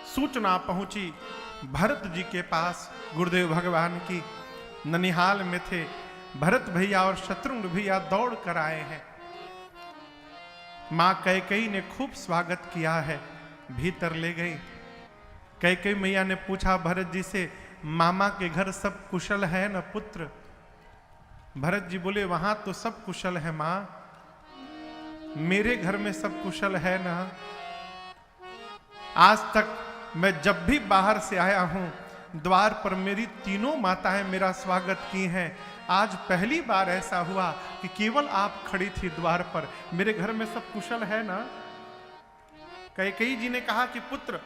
सूचना पहुंची भरत जी के पास। गुरुदेव भगवान की ननिहाल में थे। भरत भैया और शत्रुघ्न भैया दौड़ कर आए हैं। मां कैकेयी ने खूब स्वागत किया है, भीतर ले गई। कैकेयी मैया ने पूछा भरत जी से, मामा के घर सब कुशल है न पुत्र? भरत जी बोले, वहां तो सब कुशल है मां, मेरे घर में सब कुशल है ना? आज तक मैं जब भी बाहर से आया हूं, द्वार पर मेरी तीनों माताएं मेरा स्वागत की हैं। आज पहली बार ऐसा हुआ कि केवल आप खड़ी थी द्वार पर। मेरे घर में सब कुशल है ना? कैकेयी जी ने कहा कि पुत्र,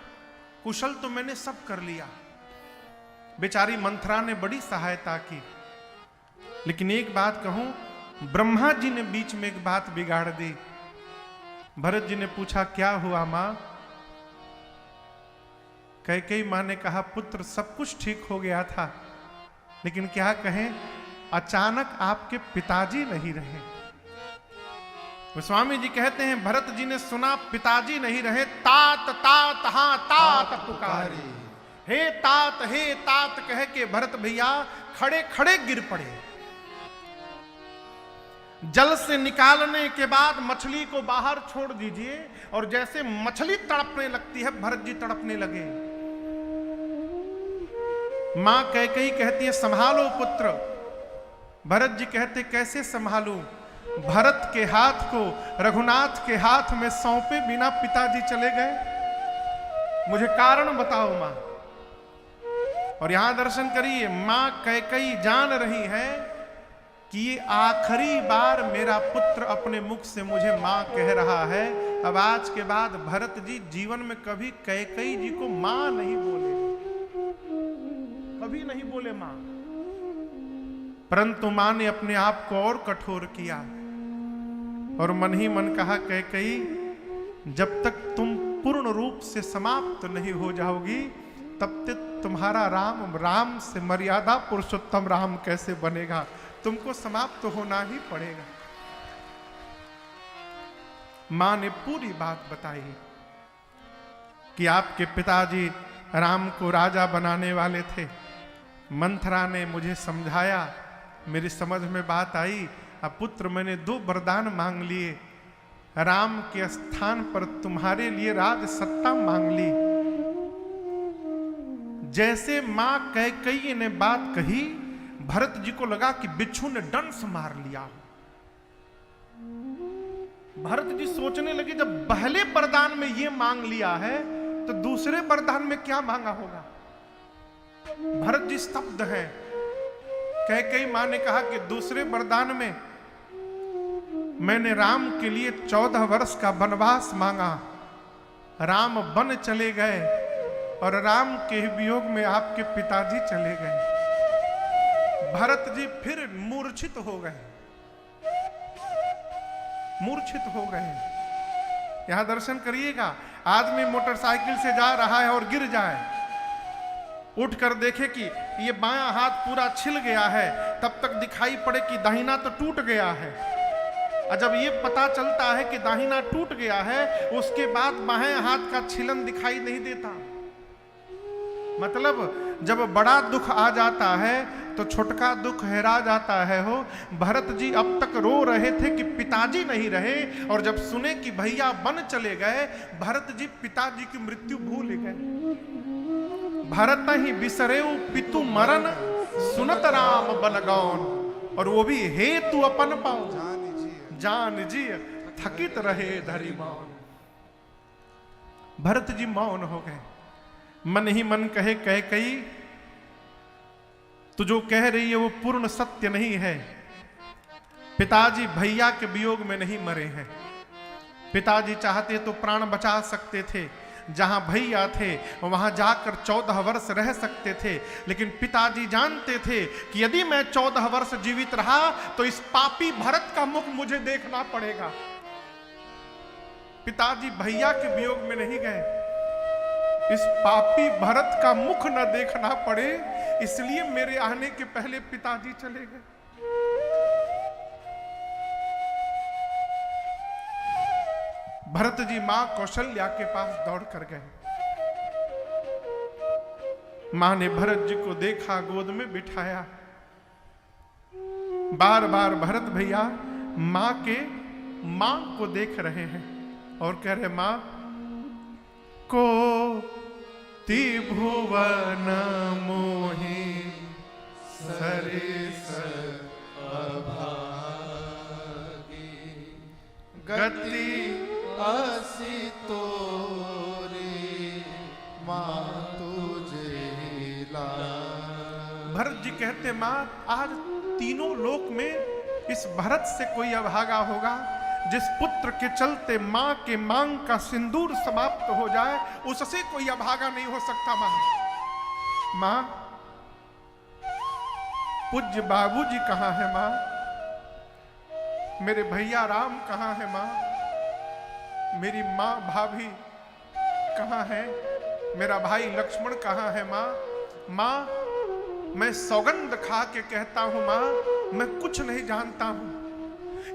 कुशल तो मैंने सब कर लिया। बेचारी मंथरा ने बड़ी सहायता की, लेकिन एक बात कहूं, ब्रह्मा जी ने बीच में एक बात बिगाड़ दी। भरत जी ने पूछा, क्या हुआ मां? कैकेयी मां ने कहा, पुत्र सब कुछ ठीक हो गया था, लेकिन क्या कहें, अचानक आपके पिताजी नहीं रहे। गोस्वामी जी कहते हैं, भरत जी ने सुना पिताजी नहीं रहे, तात तात हाँ तात पुकारी, हे तात कह के भरत भैया खड़े खड़े गिर पड़े। जल से निकालने के बाद मछली को बाहर छोड़ दीजिए, और जैसे मछली तड़पने लगती है, भरत जी तड़पने लगे। मां कैकेयी कहती है, संभालो पुत्र। भरत जी कहते, कैसे संभालूं? भरत के हाथ को रघुनाथ के हाथ में सौंपे बिना पिताजी चले गए। मुझे कारण बताओ मां। और यहां दर्शन करिए, मां कैकेयी जान रही है कि ये आखिरी बार मेरा पुत्र अपने मुख से मुझे मां कह रहा है। अब आज के बाद भरत जी जीवन में कभी कैकेयी जी को मां नहीं बोले, कभी नहीं बोले मां। परंतु मां ने अपने आप को और कठोर किया और मन ही मन कहा, कैकेयी, जब तक तुम पूर्ण रूप से समाप्त नहीं हो जाओगी, तब तक तुम्हारा राम से मर्यादा पुरुषोत्तम राम कैसे बनेगा? तुमको समाप्त होना ही पड़ेगा। मां ने पूरी बात बताई कि आपके पिताजी राम को राजा बनाने वाले थे। मंथरा ने मुझे समझाया, मेरी समझ में बात आई। अब पुत्र, मैंने 2 वरदान मांग लिए, राम के स्थान पर तुम्हारे लिए राज सत्ता मांग ली। जैसे मां कैकेयी ने बात कही, भरत जी को लगा कि बिच्छू ने डंस मार लिया। भरत जी सोचने लगे, जब पहले वरदान में ये मांग लिया है, तो दूसरे वरदान में क्या मांगा होगा? भरत जी स्तब्ध हैं। कैकेयी मां ने कहा कि दूसरे वरदान में मैंने राम के लिए 14 वर्ष का वनवास मांगा। राम वन चले गए और राम के वियोग में आपके पिताजी चले गए। भरत जी फिर मूर्छित हो गए, मूर्छित हो गए। यहां दर्शन करिएगा, आदमी मोटरसाइकिल से जा रहा है और गिर जाए, उठकर देखे कि ये बायां हाथ पूरा छिल गया है, तब तक दिखाई पड़े कि दाहिना तो टूट गया है। और जब ये पता चलता है कि दाहिना टूट गया है, उसके बाद बाएं हाथ का छिलन दिखाई नहीं देता। मतलब जब बड़ा दुख आ जाता है तो छोटका दुख हेरा जाता है। हो भरत जी अब तक रो रहे थे कि पिताजी नहीं रहे, और जब सुने कि भैया वन चले गए, भरत जी पिताजी की मृत्यु भूल गए। भरत ही बिसरेऊ पितु मरण, सुनत राम बलगौन, और वो भी हेतु अपन पाओ जान जी थकित रहे धरी मौन। भरत जी मौन हो गए। मन ही मन कहे, कैकेयी, तू जो कह रही है वो पूर्ण सत्य नहीं है। पिताजी भैया के वियोग में नहीं मरे हैं। पिताजी चाहते तो प्राण बचा सकते थे, जहां भैया थे वहां जाकर 14 वर्ष रह सकते थे। लेकिन पिताजी जानते थे कि यदि मैं 14 वर्ष जीवित रहा तो इस पापी भरत का मुख मुझे देखना पड़ेगा। पिताजी भैया के वियोग में नहीं गए, इस पापी भरत का मुख न देखना पड़े, इसलिए मेरे आने के पहले पिताजी चले गए। भरत जी मां कौशल्या के पास दौड़ कर गए। मां ने भरत जी को देखा, गोद में बिठाया। बार बार भरत भैया मां के मांग को देख रहे हैं और कह रहे, मां को त्रिभुवन मोहि सरिस अभागी गति असी तोरी मां तुझे ला। भरत जी कहते, मां आज तीनों लोक में इस भरत से कोई अभागा होगा जिस पुत्र के चलते मां के मांग का सिंदूर समाप्त हो जाए, उससे कोई अभागा नहीं हो सकता। मां पूज्य बाबूजी कहां है मां? मेरे भैया राम कहां है मां? मेरी मां भाभी कहां है? मेरा भाई लक्ष्मण कहां है मां? मां मैं सौगंध खा के कहता हूं मां, मैं कुछ नहीं जानता हूं।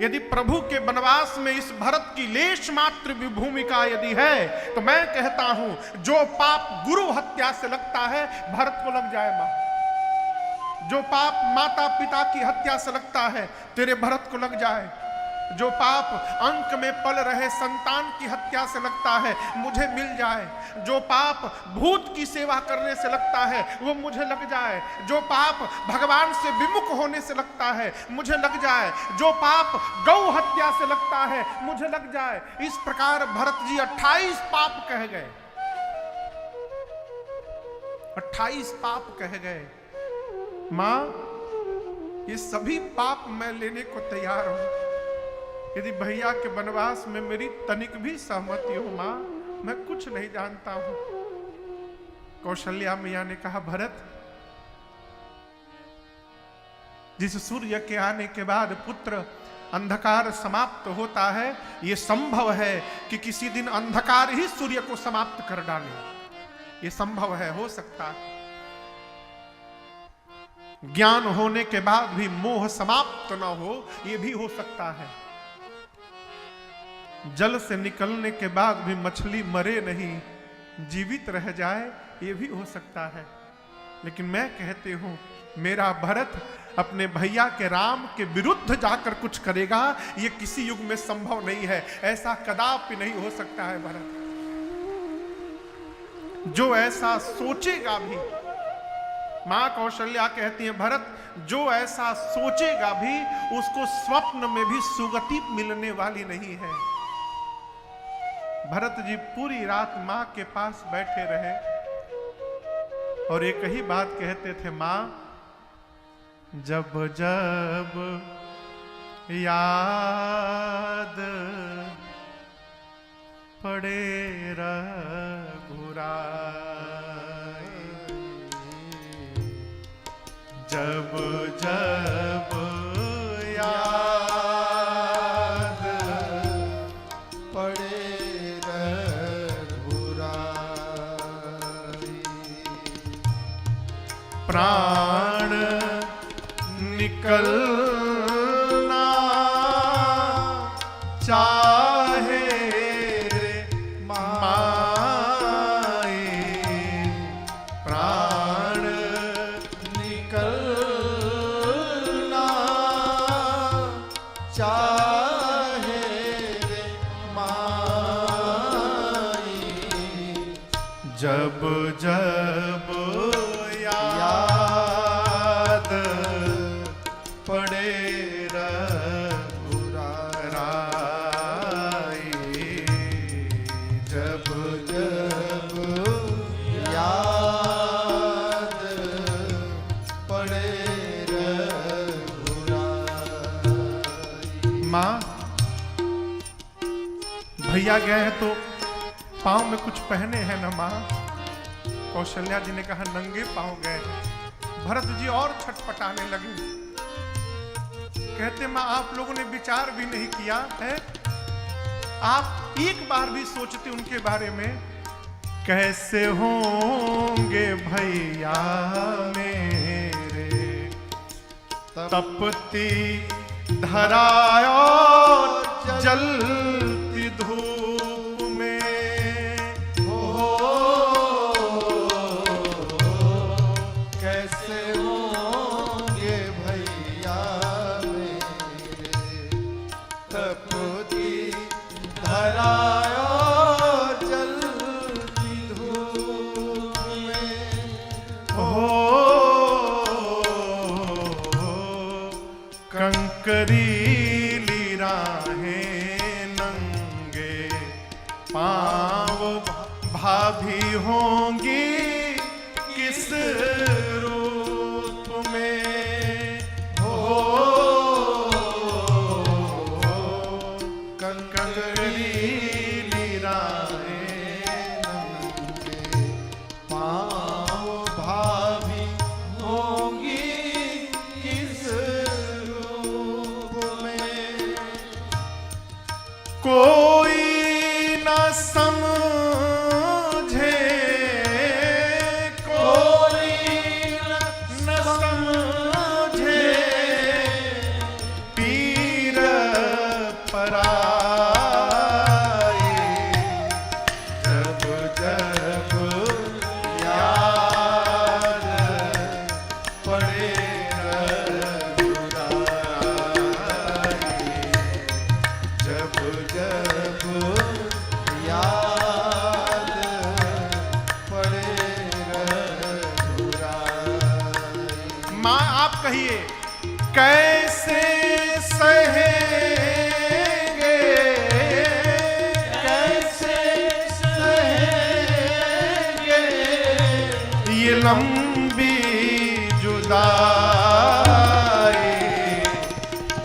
यदि प्रभु के वनवास में इस भरत की लेश मात्र भी भूमिका यदि है, तो मैं कहता हूं जो पाप गुरु हत्या से लगता है भरत को लग जाए मां। जो पाप माता पिता की हत्या से लगता है तेरे भरत को लग जाए। जो पाप अंक में पल रहे संतान की हत्या से लगता है मुझे मिल जाए। जो पाप भूत की सेवा करने से लगता है वो मुझे लग जाए। जो पाप भगवान से विमुख होने से लगता है मुझे लग जाए। जो पाप गौ हत्या से लगता है मुझे लग जाए। इस प्रकार भरत जी 28 पाप कह गए। 28 पाप कह गए। मां ये सभी पाप मैं लेने को तैयार हूं यदि भैया के वनवास में मेरी तनिक भी सहमति हो। मां मैं कुछ नहीं जानता हूं। कौशल्या मैया ने कहा, भरत जिस सूर्य के आने के बाद पुत्र अंधकार समाप्त होता है, यह संभव है कि किसी दिन अंधकार ही सूर्य को समाप्त कर डाले। यह संभव है, हो सकता है। ज्ञान होने के बाद भी मोह समाप्त न हो, यह भी हो सकता है। जल से निकलने के बाद भी मछली मरे नहीं, जीवित रह जाए, यह भी हो सकता है। लेकिन मैं कहती हूं मेरा भरत अपने भैया के राम के विरुद्ध जाकर कुछ करेगा, यह किसी युग में संभव नहीं है। ऐसा कदापि नहीं हो सकता है। भरत जो ऐसा सोचेगा भी, मां कौशल्या कहती है, भरत जो ऐसा सोचेगा भी उसको स्वप्न में भी सुगति मिलने वाली नहीं है। भरत जी पूरी रात मां के पास बैठे रहे और एक ही बात कहते थे, मां जब जब याद पड़े रघुराई, जब जब याद पड़े रघुराई, प्राण निकलना चाहे रे माए, प्राण निकलना चाहे रे माई, जब जब याद पड़े रघुराई, जब जब याद पड़े रघुराई। मां भैया गए हैं तो पांव में कुछ पहने हैं ना मां? कौशल्या जी ने कहा, नंगे पांव गए। भरत जी और छटपटाने लगे, कहते, मां आप लोगों ने विचार भी नहीं किया है, आप एक बार भी सोचते उनके बारे में, कैसे होंगे भैया मेरे तपती धरा और जलती धूप में, कंकरीली राहें नंगे पाँव भाभी होंगी किस रूप में हो कंकरीली राहें नंगे पाँव भाभी होंगी किस रूप में। कोई न समझे कोई न समझे पीर पराए जब जब याद पड़े रघुराई, जब जब याद पड़े रघुराई। माँ आप कहिए कैसे सहेंगे कैसे सहेंगे ये लंबी जुदाई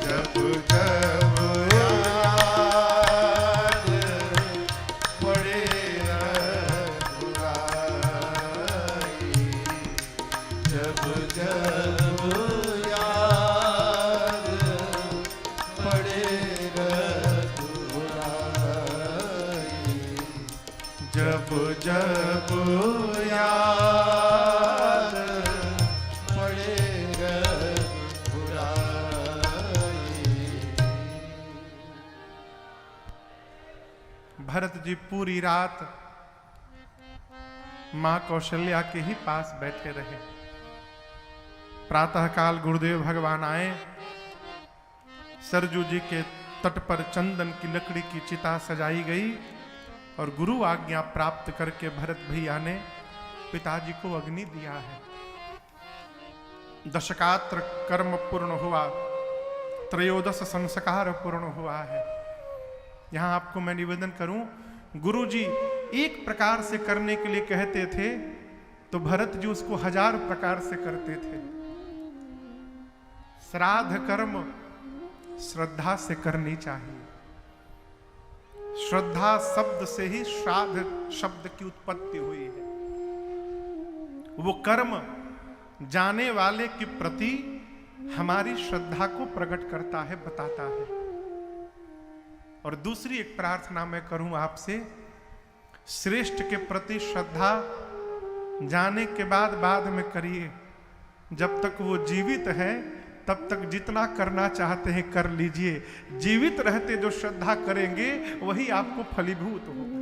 जब जब याद पड़े रघुराई, जब जब याद पड़े रघुराई, जब जब याद पड़े रघुराई। भरत जी पूरी रात मां कौशल्या के ही पास बैठे रहे। प्रातःकाल गुरुदेव भगवान आए, सरजू जी के तट पर चंदन की लकड़ी की चिता सजाई गई और गुरु आज्ञा प्राप्त करके भरत भैया ने पिताजी को अग्नि दिया है। दशकात्र कर्म पूर्ण हुआ, त्रयोदश संस्कार पूर्ण हुआ है। यहां आपको मैं निवेदन करूं, गुरु जी एक प्रकार से करने के लिए कहते थे तो भरत जी उसको 1000 प्रकार से करते थे। श्राद्ध कर्म श्रद्धा से करनी चाहिए। श्रद्धा शब्द से ही श्राद्ध शब्द की उत्पत्ति हुई है। वो कर्म जाने वाले के प्रति हमारी श्रद्धा को प्रकट करता है, बताता है। और दूसरी एक प्रार्थना मैं करूं आपसे, श्रेष्ठ के प्रति श्रद्धा जाने के बाद में करिए। जब तक वो जीवित है तब तक जितना करना चाहते हैं कर लीजिए। जीवित रहते जो श्रद्धा करेंगे वही आपको फलीभूत होगा।